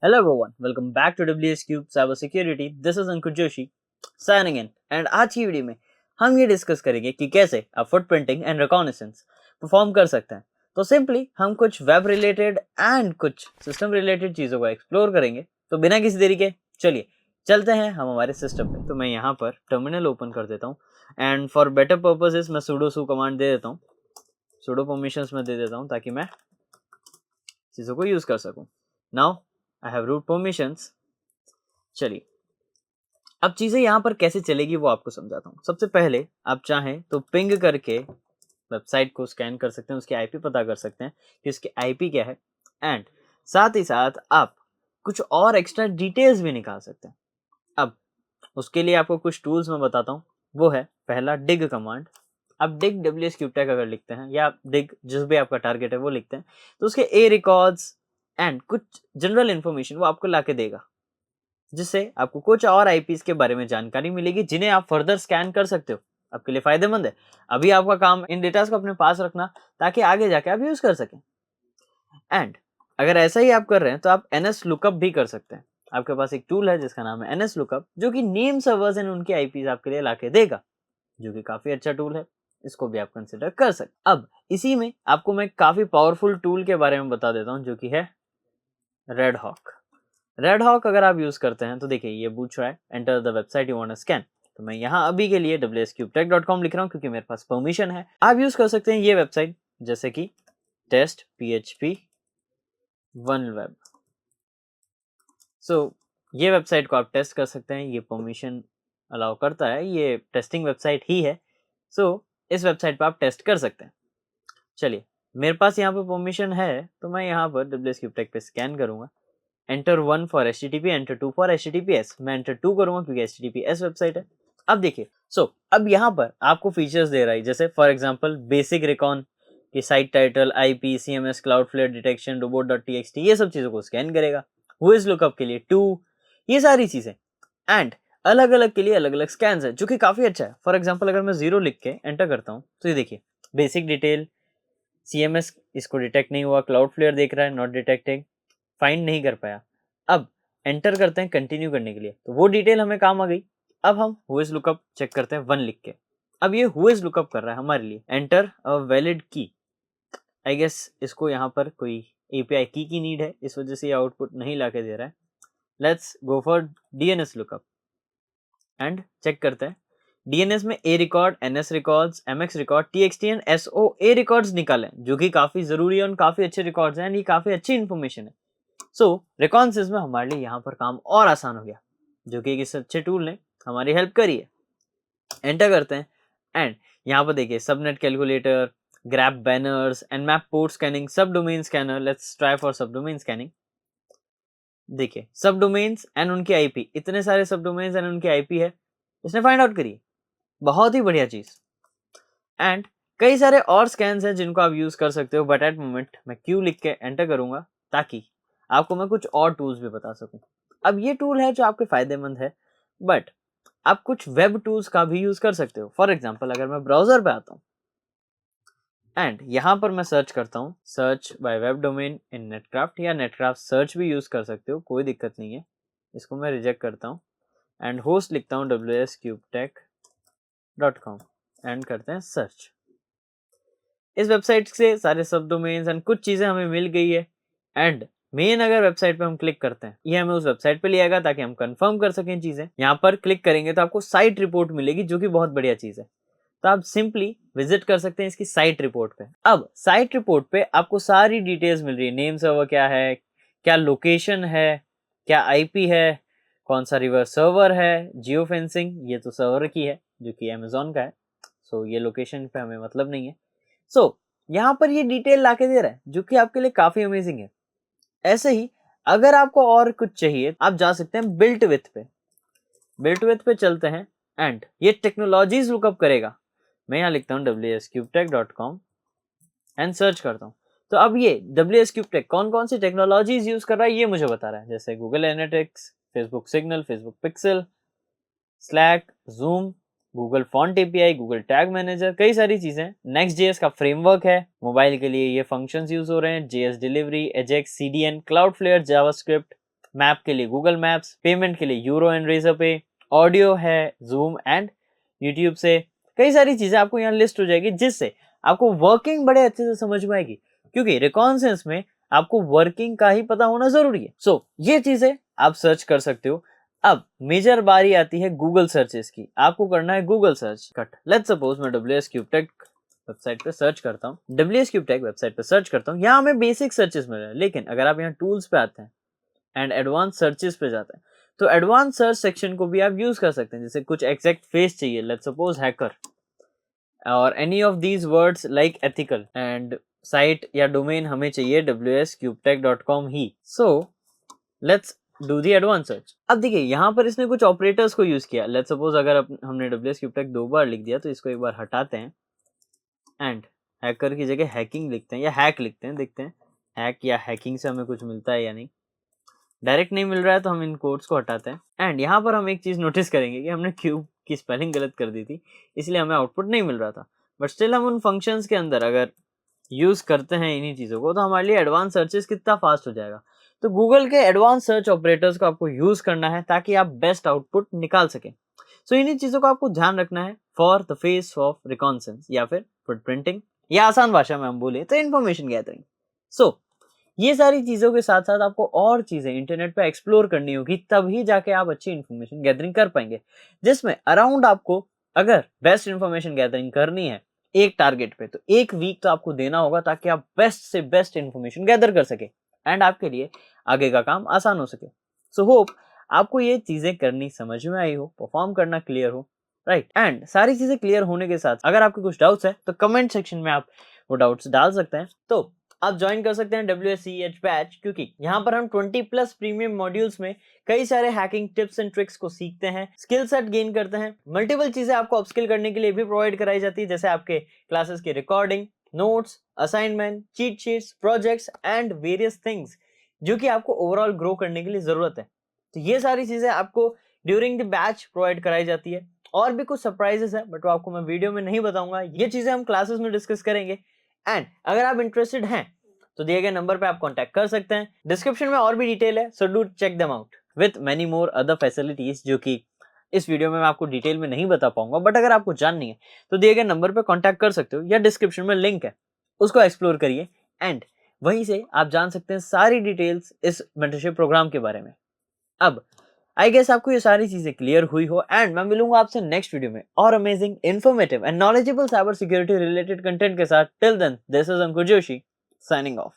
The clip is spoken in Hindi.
Hello everyone, welcome back to WS Cube Cyber Security. This is Ankur Joshi signing in. And आज की वीडियो में हम ये डिस्कस करेंगे कि कैसे आप फुटप्रिंटिंग एंड रिकॉग्निसेंस परफॉर्म कर सकते हैं। तो सिंपली हम कुछ वेब रिलेटेड एंड कुछ सिस्टम रिलेटेड चीज़ों को एक्सप्लोर करेंगे। तो बिना किसी देरी के चलिए चलते हैं हम हमारे सिस्टम पे। तो मैं यहाँ पर टर्मिनल ओपन कर देता हूँ एंड फॉर बेटर पर्पसेस मैं sudo su कमांड दे देता हूँ, sudo परमिशंस में दे देता हूँ ताकि मैं चीज़ों को यूज़ कर सकूँ। Now I have root permissions. चलिए अब चीज़ें यहाँ पर कैसे चलेगी वो आपको समझाता हूँ। सबसे पहले आप चाहें तो पिंग करके वेबसाइट को स्कैन कर सकते हैं, उसकी आईपी पता कर सकते हैं कि उसकी आईपी क्या है एंड साथ ही साथ आप कुछ और एक्स्ट्रा डिटेल्स भी निकाल सकते हैं। अब उसके लिए आपको कुछ टूल्स मैं बताता हूँ। वो है पहला डिग कमांड। आप डिग WS क्यूबटेक अगर लिखते हैं या डिग जिस भी आपका टारगेट है वो लिखते हैं तो उसके ए रिकॉर्ड्स एंड कुछ जनरल इन्फॉर्मेशन वो आपको ला के देगा, जिससे आपको कुछ और आईपीस के बारे में जानकारी मिलेगी जिन्हें आप फर्दर स्कैन कर सकते हो। आपके लिए फायदेमंद है। अभी आपका काम इन डेटास को अपने पास रखना ताकि आगे जाके आप यूज कर सकें। एंड अगर ऐसा ही आप कर रहे हैं तो आप NS लुकअप भी कर सकते हैं। आपके पास एक टूल है जिसका नाम है NS लुकअप, जो कि नेम सर्वर्स एंड उनकी आईपीस आपके लिए लाके देगा, जो कि काफी अच्छा टूल है। इसको भी आप कंसिडर कर सकते। अब इसी में आपको मैं काफी पावरफुल टूल के बारे में बता देता हूँ जो कि है रेड हॉक। रेड हॉक अगर आप यूज करते हैं तो देखिए ये पूछ रहा है enter the website you want to scan. तो मैं यहाँ अभी के लिए wscubetech.com लिख रहा हूँ क्योंकि मेरे पास परमिशन है। आप यूज कर सकते हैं ये वेबसाइट जैसे कि टेस्ट PHP 1 वेब। सो ये वेबसाइट को आप टेस्ट कर सकते हैं, ये परमिशन अलाउ करता है, ये टेस्टिंग वेबसाइट ही है। सो इस वेबसाइट पर आप टेस्ट कर सकते हैं। चलिए मेरे पास यहाँ पर परमिशन है तो मैं यहाँ पर wscubetech पे स्कैन करूंगा। Enter 1 for HTTP, enter 2 for HTTPS। मैं एंटर 2 करूंगा क्योंकि HTTPS वेबसाइट है। अब देखिए अब यहाँ पर आपको फीचर्स दे रहा है, जैसे फॉर एग्जांपल बेसिक रिकॉन की site title, IP, CMS, Cloudflare detection, robot.txt, ये सब चीज़ों को स्कैन करेगा। हुइज लुकअप के लिए 2, ये सारी चीज़ें एंड अलग अलग के लिए अलग अलग स्कैन्स है, जो कि काफ़ी अच्छा है। फॉर एग्जाम्पल अगर मैं 0 लिख के एंटर करता हूँ तो ये देखिए बेसिक डिटेल, CMS इसको डिटेक्ट नहीं हुआ, क्लाउडफ्लेयर देख रहा है नॉट डिटेक्टिंग, फाइंड नहीं कर पाया। अब एंटर करते हैं कंटिन्यू करने के लिए, तो वो डिटेल हमें काम आ गई। अब हम हुइज लुकअप चेक करते हैं 1 लिख के। अब ये हुइज लुकअप कर रहा है हमारे लिए एंटर अ वैलिड की। आई गेस इसको यहाँ पर कोई API की नीड है, इस वजह से ये आउटपुट नहीं ला के दे रहा है। Let's go for DNS lookup and check करते हैं। DNS में A record, NS records, MX record, TXT and SOA records निकालें, जो कि काफी जरूरी है और काफी अच्छे रिकॉर्ड्स हैं एंड ये काफी अच्छी इन्फॉर्मेशन है। सो रिकॉन्सिस में हमारे लिए यहाँ पर काम और आसान हो गया, जो कि इस अच्छे टूल ने हमारी हेल्प करी है। एंटर करते हैं एंड यहाँ पर देखिए subnet calculator, grab banners and map port scanning, sub domain scanner. Let's try for sub domain scanning. देखिए सब डोमेन्स एंड उनकी आईपी, इतने सारे सब डोमेन्स एंड उनकी आईपी है, इसने फाइंड आउट करी। बहुत ही बढ़िया चीज। एंड कई सारे और स्कैन्स हैं जिनको आप यूज कर सकते हो, बट एट मोमेंट मैं क्यू लिख के एंटर करूंगा ताकि आपको मैं कुछ और टूल्स भी बता सकूं। अब ये टूल है जो आपके फायदेमंद है, बट आप कुछ वेब टूल्स का भी यूज कर सकते हो। फॉर एग्जाम्पल अगर मैं ब्राउजर पे आता हूँ एंड यहाँ पर मैं सर्च करता हूँ, search by web domain in Netcraft, या नेटक्राफ्ट सर्च भी यूज कर सकते हो, कोई दिक्कत नहीं है। इसको मैं रिजेक्ट करता हूँ एंड होस्ट लिखता हूँ wscubetech.com एंड करते हैं सर्च। इस वेबसाइट से सारे सब डोमेन्स एंड कुछ चीजें हमें मिल गई है। एंड मेन अगर वेबसाइट पे हम क्लिक करते हैं, ये हमें उस वेबसाइट पे ले आएगा ताकि हम कंफर्म कर सकें चीजें। यहाँ पर क्लिक करेंगे तो आपको साइट रिपोर्ट मिलेगी, जो कि बहुत बढ़िया चीज है। तो आप सिंपली विजिट कर सकते हैं इसकी साइट रिपोर्ट पे। अब साइट रिपोर्ट पे आपको सारी डिटेल्स मिल रही है, नेम सर्वर क्या है, क्या लोकेशन है, क्या IP है, कौन सा रिवर्स सर्वर है, जियो फेंसिंग, ये तो सर्वर की है जो कि अमेजोन का है। सो ये लोकेशन पे हमें मतलब नहीं है। सो यहाँ पर ये डिटेल लाके दे रहा है, जो कि आपके लिए काफी अमेजिंग है। ऐसे ही अगर आपको और कुछ चाहिए आप जा सकते हैं बिल्ट विथ पे। बिल्ट विथ पे चलते हैं एंड ये टेक्नोलॉजीज लुकअप करेगा। मैं यहाँ लिखता हूँ wscubetech.com एंड सर्च करता हूँ। तो अब ये wscubetech कौन कौन सी टेक्नोलॉजीज यूज कर रहा है ये मुझे बता रहा है, जैसे Google analytics, Facebook signal, Facebook pixel, slack, zoom, Google font API, Google tag manager, कई सारी चीजें। Next.js का फ्रेमवर्क है, मोबाइल के लिए ये फंक्शंस यूज हो रहे हैं, JS delivery, Ajax, CDN, Cloudflare, JavaScript, map के लिए गूगल मैप्स, पेमेंट के लिए यूरो एंड रेज़रपे, ऑडियो है जूम एंड यूट्यूब से। कई सारी चीज़ें आपको यहाँ लिस्ट हो जाएगी जिससे आपको वर्किंग बड़े अच्छे से समझ में आएगी, क्योंकि रिकॉन्सेंस में आपको वर्किंग का ही पता होना जरूरी है। सो ये चीज़ें आप सर्च कर सकते हो। अब मेजर बारी आती है गूगल सर्चेस की। आपको करना है Google search. Cut let's suppose मैं WS क्यूब टेक वेबसाइट पे सर्च करता हूँ, WS क्यूब टेक वेबसाइट पे सर्च करता हूँ। यहाँ हमें बेसिक सर्चेस मिल रहे हैं, लेकिन अगर आप यहाँ टूल्स पे आते हैं एंड एडवांस सर्चेस पे जाते हैं तो एडवांस सर्च सेक्शन को भी आप यूज कर सकते हैं। जैसे कुछ एग्जैक्ट फेस चाहिए, लेट्स सपोज हैकर, और any of these words like ethical, and site या डोमेन हमें चाहिए wscubetech.com he. So let's do the advance search. अब देखिए यहाँ पर इसने कुछ ऑपरेटर्स को यूज किया। लेट्स सपोज अगर हमने wscubetech 2 बार लिख दिया तो इसको एक बार हटाते हैं एंड हैकर की जगह हैकिंग लिखते हैं या हैक लिखते हैं। देखते हैं हैक या हैकिंग से हमें कुछ मिलता है या नहीं। डायरेक्ट नहीं मिल रहा है तो हम इन कोड्स को हटाते हैं एंड यहाँ पर हम एक चीज़ नोटिस करेंगे कि हमने क्यूब की स्पेलिंग गलत कर दी थी, इसलिए हमें आउटपुट नहीं मिल रहा था। बट स्टिल हम उन फंक्शंस के अंदर अगर यूज़ करते हैं इन्हीं चीज़ों को तो हमारे लिए एडवांस सर्चेस कितना फास्ट हो जाएगा। तो गूगल के एडवांस सर्च ऑपरेटर्स को आपको यूज़ करना है ताकि आप बेस्ट आउटपुट निकाल सकें। सो इन्हीं चीज़ों को आपको ध्यान रखना है for the face of reconnaissance या फिर फुटप्रिंटिंग, या आसान भाषा में हम बोले तो इन्फॉर्मेशन गैदरिंग। सो ये सारी चीज़ों के साथ साथ आपको और चीज़ें इंटरनेट पे एक्सप्लोर करनी होगी, तभी जाके आप अच्छी इन्फॉर्मेशन गैदरिंग कर पाएंगे। जिसमें अराउंड आपको अगर बेस्ट इन्फॉर्मेशन गैदरिंग करनी है एक टारगेट पे तो 1 वीक तो आपको देना होगा ताकि आप बेस्ट से बेस्ट इन्फॉर्मेशन गैदर कर सके एंड आपके लिए आगे का काम आसान हो सके। सो होप आपको ये चीज़ें करनी समझ में आई हो, परफॉर्म करना क्लियर हो, राइट। एंड सारी चीज़ें क्लियर होने के साथ अगर आपके कुछ डाउट्स है तो कमेंट सेक्शन में आप वो डाउट्स डाल सकते हैं। तो आप ज्वाइन कर सकते हैं WSCH बैच, क्योंकि यहाँ पर हम 20+ प्रीमियम मॉड्यूल्स में कई सारे हैकिंग टिप्स एंड ट्रिक्स को सीखते हैं, स्किल सेट गेन करते हैं। मल्टीपल चीजें आपको अपस्किल करने के लिए भी प्रोवाइड कराई जाती है, जैसे आपके क्लासेस की recording, notes, assignment, cheat sheets, projects and various things जो कि आपको ओवरऑल ग्रो करने के लिए जरूरत है। तो ये सारी चीजें आपको ड्यूरिंग द बैच प्रोवाइड कराई जाती है। और भी कुछ सरप्राइजेस है बट वो आपको मैं वीडियो में नहीं बताऊंगा, ये चीजें हम क्लासेस में डिस्कस करेंगे। एंड अगर आप इंटरेस्टेड हैं तो दिए गए नंबर पे आप कांटेक्ट कर सकते हैं। डिस्क्रिप्शन में और भी डिटेल है, so do check them out with many more other facilities जो कि इस वीडियो में मैं आपको डिटेल में नहीं बता पाऊंगा। बट अगर आपको जाननी है तो दिए गए नंबर पे कांटेक्ट कर सकते हो या डिस्क्रिप्शन में लिंक है, उसको एक्सप्लोर करिए एंड वहीं से आप जान सकते हैं सारी डिटेल्स इस मेंटरशिप प्रोग्राम के बारे में। अब आई गेस आपको ये सारी चीजें क्लियर हुई हो एंड मैं मिलूंगा आपसे नेक्स्ट वीडियो में और amazing, informative and knowledgeable cyber security related content के साथ। Till then, this is Ankur Joshi signing of.